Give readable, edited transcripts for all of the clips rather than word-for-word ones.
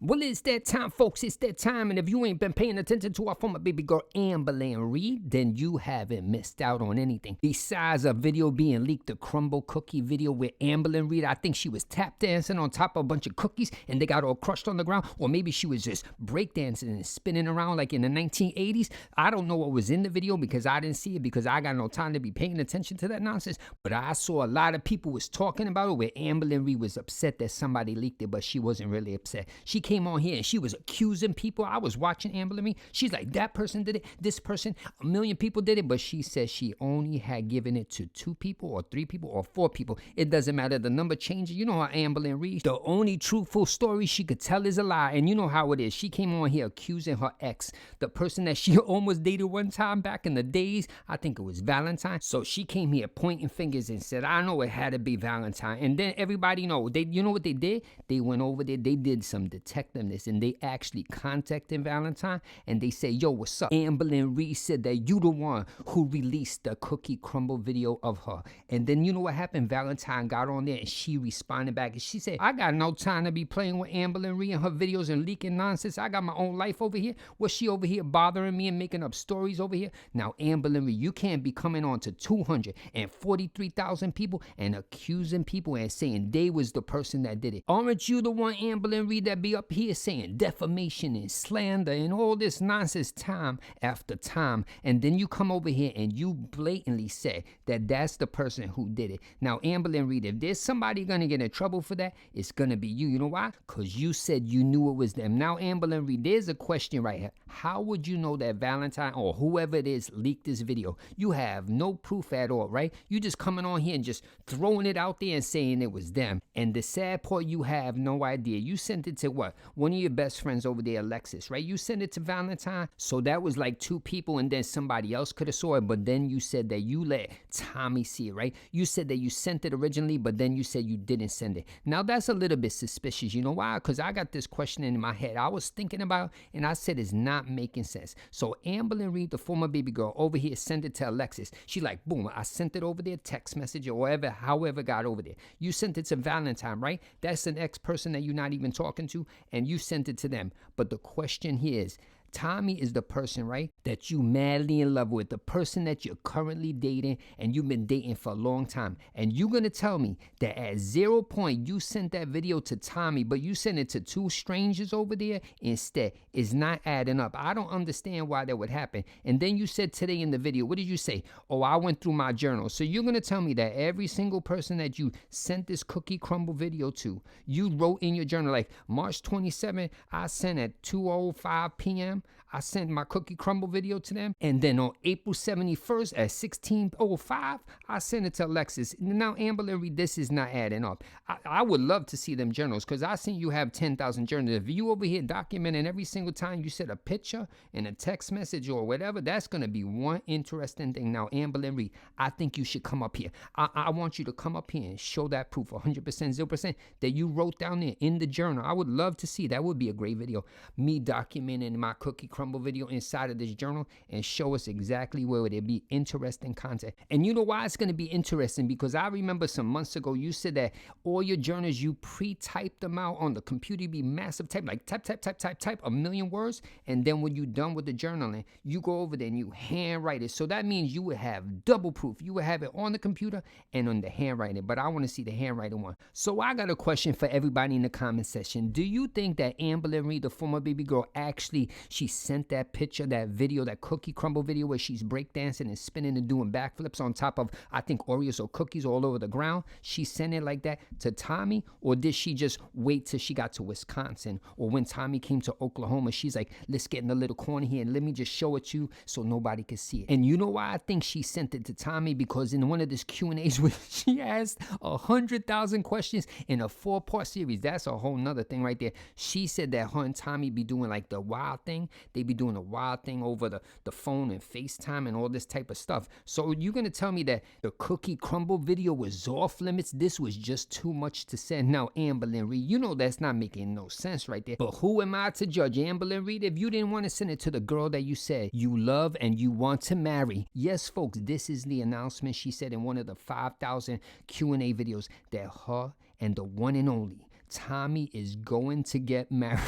Well, it's that time, folks. It's that time. And if you ain't been paying attention to our former baby girl, Amberlynn Reid, then you haven't missed out on anything. Besides a video being leaked, the Crumbl cookie video with Amberlynn Reid, I think she was tap dancing on top of a bunch of cookies and they got all crushed on the ground. Or maybe she was just breakdancing and spinning around like in the 1980s. I don't know what was in the video because I didn't see it because I got no time to be paying attention to that nonsense. But I saw a lot of people was talking about it where Amberlynn Reid was upset that somebody leaked it, but she wasn't really upset. She came on here and she was accusing people. I was watching Amberlynn Reid. She's like, that person did it, this person, a million people did it, but she said she only had given it to 2 people or 3 people or 4 people. It doesn't matter. The number changes. You know how Amberlynn Reid, the only truthful story she could tell is a lie. And you know how it is. She came on here accusing her ex, the person that she almost dated one time back in the days. I think it was Valentine. So she came here pointing fingers and said, I know it had to be Valentine. And then everybody know, you know what they did? They went over there, they did some detectiveness and they actually contacted Valentine and they say, yo, what's up? Amberlynn Reid said that you the one who released the cookie Crumbl video of her. And then you know what happened? Valentine got on there and she responded back and she said, I got no time to be playing with Amberlynn Reid and her videos and leaking nonsense. I got my own life over here. Was she over here bothering me and making up stories over here? Now, Amberlynn Reid, you can't be coming on to 243,000 people and accusing people and saying they was the person that did it. Aren't you the one, Amberlynn Reid, that be up here saying defamation and slander and all this nonsense time after time, and then you come over here and you blatantly say that that's the person who did it? Now, Amberlynn Reid, if there's somebody gonna get in trouble for that, it's gonna be you. You know why? Because you said you knew it was them. Now, Amberlynn Reid, there's a question right here. How would you know that Valentine or whoever it is leaked this video? You have no proof at all, right? You just coming on here and just throwing it out there and saying it was them. And the sad part, you have no idea. You sent it to what? One of your best friends over there, Alexis, right? You sent it to Valentine. So that was like 2 people and then somebody else could have saw it. But then you said that you let Tommy see it, right? You said that you sent it originally, but then you said you didn't send it. Now that's a little bit suspicious. You know why? Because I got this question in my head. I was thinking about and I said it's not making sense. So Amberlynn Reid, the former baby girl, over here sent it to Alexis. She like, boom, I sent it over there, text message or whatever, however got over there. You sent it to Valentine, right? That's an ex-person that you're not even talking to, and you sent it to them. But the question here is, Tommy is the person, right, that you madly in love with, the person that you're currently dating and you've been dating for a long time. And you're going to tell me that at 0 point you sent that video to Tommy, but you sent it to 2 strangers over there instead. It's not adding up. I don't understand why that would happen. And then you said today in the video, what did you say? Oh, I went through my journal. So you're going to tell me that every single person that you sent this cookie Crumbl video to, you wrote in your journal like March 27th, I sent at 2:05 p.m. I sent my cookie Crumbl video to them. And then on April 71st at 16:05, I sent it to Alexis. Now, Amberlynn Reid, this is not adding up. I would love to see them journals because I seen you have 10,000 journals. If you over here documenting every single time you send a picture and a text message or whatever, that's going to be one interesting thing. Now, Amberlynn Reid, I think you should come up here. I want you to come up here and show that proof 100%, 0% that you wrote down there in the journal. I would love to see. That would be a great video. Me documenting my cookie Crumbl video inside of this journal and show us exactly where it'd be interesting content. And you know why it's going to be interesting? Because I remember some months ago you said that all your journals, you pre-typed them out on the computer, be massive type, like type 1,000,000 words, and then when you're done with the journaling, you go over there and you handwrite it. So that means you would have double proof. You would have it on the computer and on the handwriting, but I want to see the handwriting one. So I got a question for everybody in the comment section. Do you think that Amberlynn Reid, the former baby girl, actually she sent that picture, that video, that cookie Crumbl video where she's breakdancing and spinning and doing backflips on top of, I think, Oreos or cookies all over the ground? She sent it like that to Tommy? Or did she just wait till she got to Wisconsin? Or when Tommy came to Oklahoma, she's like, let's get in a little corner here and let me just show it to you so nobody can see it. And you know why I think she sent it to Tommy? Because in one of this Q&As where she asked 100,000 questions in a 4-part series, that's a whole nother thing right there. She said that her and Tommy be doing like the wild thing. They be doing a wild thing over the phone and FaceTime and all this type of stuff. So you're going to tell me that the cookie Crumbl video was off limits? This was just too much to send. Now, Amberlynn Reid, you know that's not making no sense right there. But who am I to judge, Amberlynn Reid, if you didn't want to send it to the girl that you said you love and you want to marry? Yes, folks, this is the announcement she said in one of the 5,000 Q&A videos that her and the one and only Tommy is going to get married.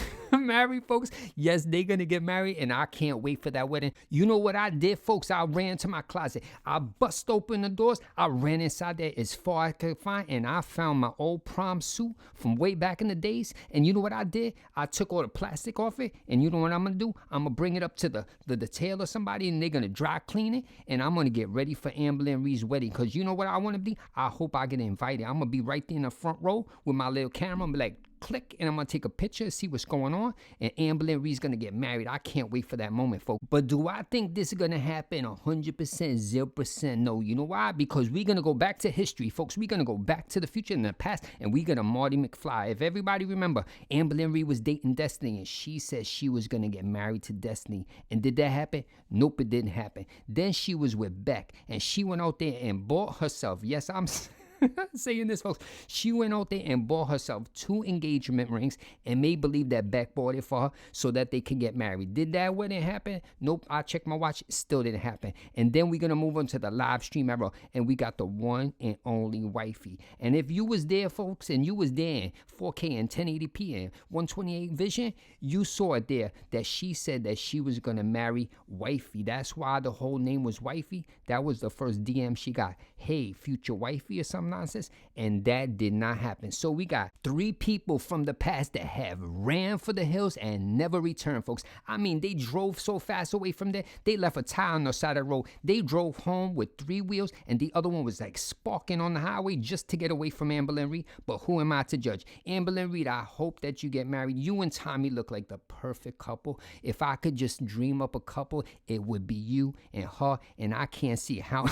married, folks. Yes, they're gonna get married, and I can't wait for that wedding. You know what I did, folks? I ran to my closet. I bust open the doors. I ran inside there as far as I could find, and I found my old prom suit from way back in the days. And you know what I did? I took all the plastic off it, and you know what I'm gonna do? I'm gonna bring it up to the tailor or somebody, and they're gonna dry clean it, and I'm gonna get ready for Amberlynn Reid's wedding. Cause you know what I want to be? I hope I get invited. I'm gonna be right there in the front row with my little camera. I'm like, click, and I'm gonna take a picture, see what's going on, and Amberlynn Reid's gonna get married. I can't wait for that moment, folks. But do I think this is gonna happen 100%, 0%? No. You know why? Because we're gonna go back to history, folks. We're gonna go back to the future and the past, and we're gonna Marty McFly. If everybody remember, Amberlynn Reid was dating Destiny, and she said she was gonna get married to Destiny. And did that happen? Nope, it didn't happen. Then she was with Beck, and she went out there and bought herself, yes, I'm saying this, folks. She went out there and bought herself 2 engagement rings and made believe that Beck bought it for her so that they could get married. Did that wedding happen? Nope. I checked my watch. It still didn't happen. And then we're going to move on to the live stream era, and we got the one and only wifey. And if you was there, folks, and you was there in 4K and 1080p and 128 vision, you saw it there that she said that she was going to marry wifey. That's why the whole name was wifey. That was the first DM she got. Hey, future wifey or something nonsense, and that did not happen. So we got 3 people from the past that have ran for the hills and never returned, folks. I mean, they drove so fast away from there, they left a tire on the side of the road. They drove home with 3 wheels, and the other one was like sparking on the highway just to get away from Amberlynn Reid. But who am I to judge? Amberlynn Reid, I hope that you get married. You and Tommy look like the perfect couple. If I could just dream up a couple, it would be you and her, and I can't see how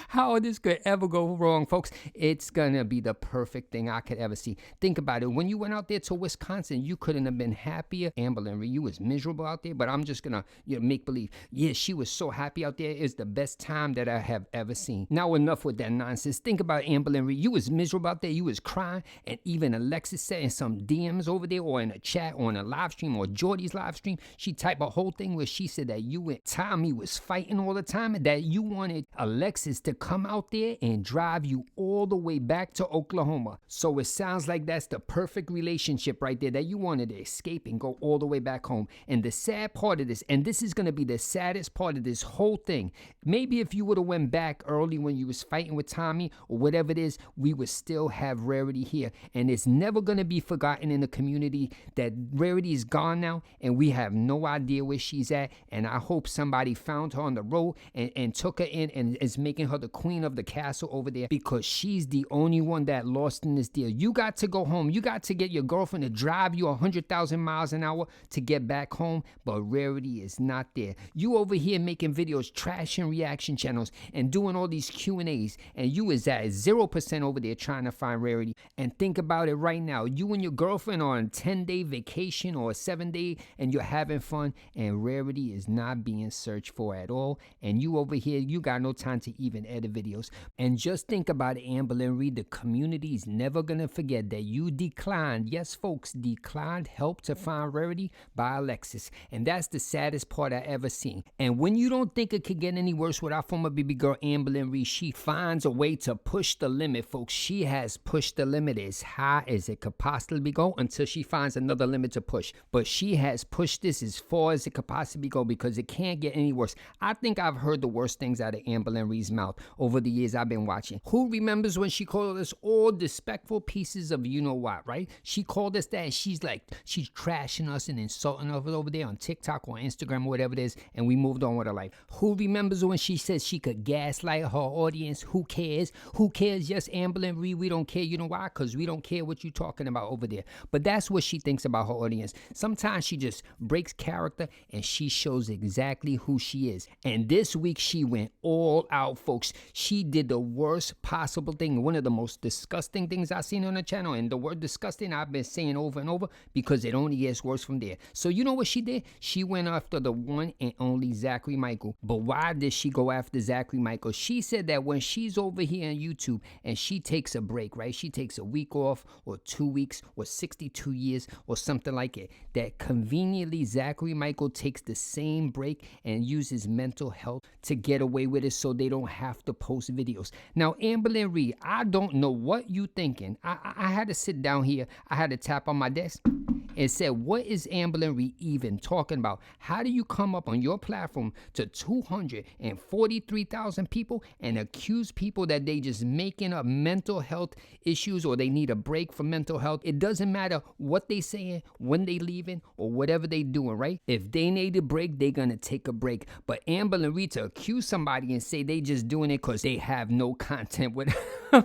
how this could ever go wrong, folks. It's gonna be the perfect thing I could ever see. Think about it. When you went out there to Wisconsin, you couldn't have been happier. Amberlynn Reid, you was miserable out there, but I'm just gonna make believe. Yeah, she was so happy out there. It's the best time that I have ever seen. Now enough with that nonsense. Think about Amberlynn Reid. You was miserable out there. You was crying, and even Alexis said in some DMs over there or in a chat or on a live stream or Jordy's live stream, she typed a whole thing where she said that you and Tommy was fighting all the time and that you wanted Alexis to come out there and drive you all the way back to Oklahoma. So it sounds like that's the perfect relationship right there, that you wanted to escape and go all the way back home. And the sad part of this, and this is going to be the saddest part of this whole thing, maybe if you would have went back early when you was fighting with Tommy or whatever it is, we would still have Rarity here. And it's never going to be forgotten in the community that Rarity is gone now, and we have no idea where she's at. And I hope somebody found her on the road and took her in and is making her the queen of the castle over there, because she's the only one that lost in this deal. You got to go home. You got to get your girlfriend to drive you 100,000 miles an hour to get back home, but Rarity is not there. You over here making videos, trashing reaction channels, and doing all these Q&As, and you is at 0% over there trying to find Rarity. And think about it right now. You and your girlfriend are on a 10-day vacation or a 7-day, and you're having fun, and Rarity is not being searched for at all. And you over here, you got no time to even edit videos. And just think about it, Amberlynn Reid, the community is never gonna forget that you declined, yes folks, declined help to find Rarity by Alexis. And that's the saddest part I ever seen. And when you don't think it could get any worse with our former baby girl Amberlynn Reid, she finds a way to push the limit, folks. She has pushed the limit as high as it could possibly go until she finds another limit to push. But she has pushed this as far as it could possibly go, because it can't get any worse. I think I've heard the worst things out of Amberlynn Reid's mouth over the years I've been watching. Who remembers when she called us all despectful pieces of you know what, right? She called us that, and she's trashing us and insulting us over there on TikTok or Instagram or whatever it is, and we moved on with her life. Who remembers when she said she could gaslight her audience? Who cares? Who cares? Yes, Amberlynn Reid, we don't care. You know why? Because we don't care what you're talking about over there. But that's what she thinks about her audience. Sometimes she just breaks character, and she shows exactly who she is. And this week she went all out, folks. She did the worst possible thing, one of the most disgusting things I've seen on the channel. And the word disgusting I've been saying over and over, because it only gets worse from there. So you know what she did? She went after the one and only Zachary Michael. But why did she go after Zachary Michael? She said that when she's over here on YouTube and she takes a break, right? She takes a week off or 2 weeks or 62 years or something like it, that conveniently Zachary Michael takes the same break and uses mental health to get away with it so they don't have to post videos. Now, Amberlynn Reid, I don't know what you thinking. I had to sit down here. I had to tap on my desk and said, what is Amberlynn Reid even talking about? How do you come up on your platform to 243,000 people and accuse people that they just making up mental health issues or they need a break from mental health? It doesn't matter what they saying, when they leaving, or whatever they doing, right? If they need a break, they gonna take a break. But Amberlynn Reid to accuse somebody and say they just doing it because they have no content without her.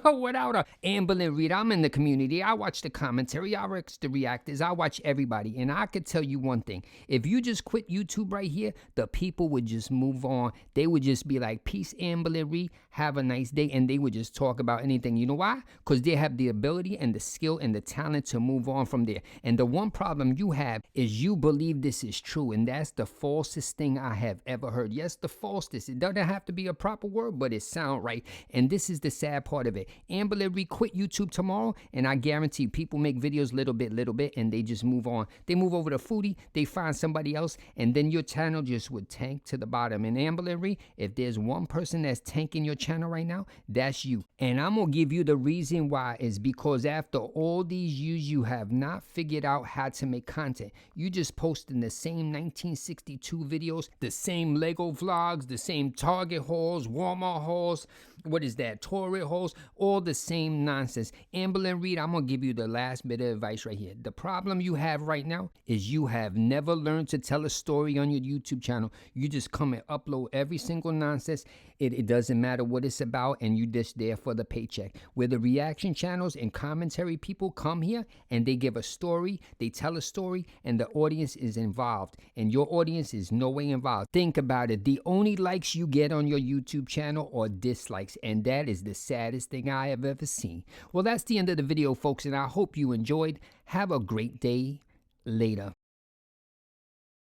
Amberlynn Reid, I'm in the community. I watch the commentary. I watch the reactors. I watch everybody. And I could tell you one thing. If you just quit YouTube right here, the people would just move on. They would just be like, peace, Amberlynn Reid. Have a nice day. And they would just talk about anything. You know why? Because they have the ability and the skill and the talent to move on from there. And the one problem you have is you believe this is true. And that's the falsest thing I have ever heard. Yes, the falsest. It doesn't have to be a proper word, but it sounds right. And this is the sad part of it. Amberlynn Reid quit YouTube tomorrow, and I guarantee people make videos little bit, and they just move on. They move over to Foodie, they find somebody else, and then your channel just would tank to the bottom. And Amberlynn Reid, if there's one person that's tanking your channel right now, that's you. And I'm gonna give you the reason why is because after all these years, you have not figured out how to make content. You just posting the same 1962 videos, the same Lego vlogs, the same Target hauls, Walmart hauls, what is that, Tory hauls, all the same nonsense. Amberlynn Reid, I'm gonna give you the last bit of advice right here. The problem you have right now is you have never learned to tell a story on your YouTube channel. You just come and upload every single nonsense. It doesn't matter what it's about, and you just there for the paycheck. Where the reaction channels and commentary people come here and they give a story, they tell a story, and the audience is involved. And your audience is no way involved. Think about it. The only likes you get on your YouTube channel are dislikes, and that is the saddest thing I have ever seen. Well, that's the end of the video, folks, and I hope you enjoyed. Have a great day. Later.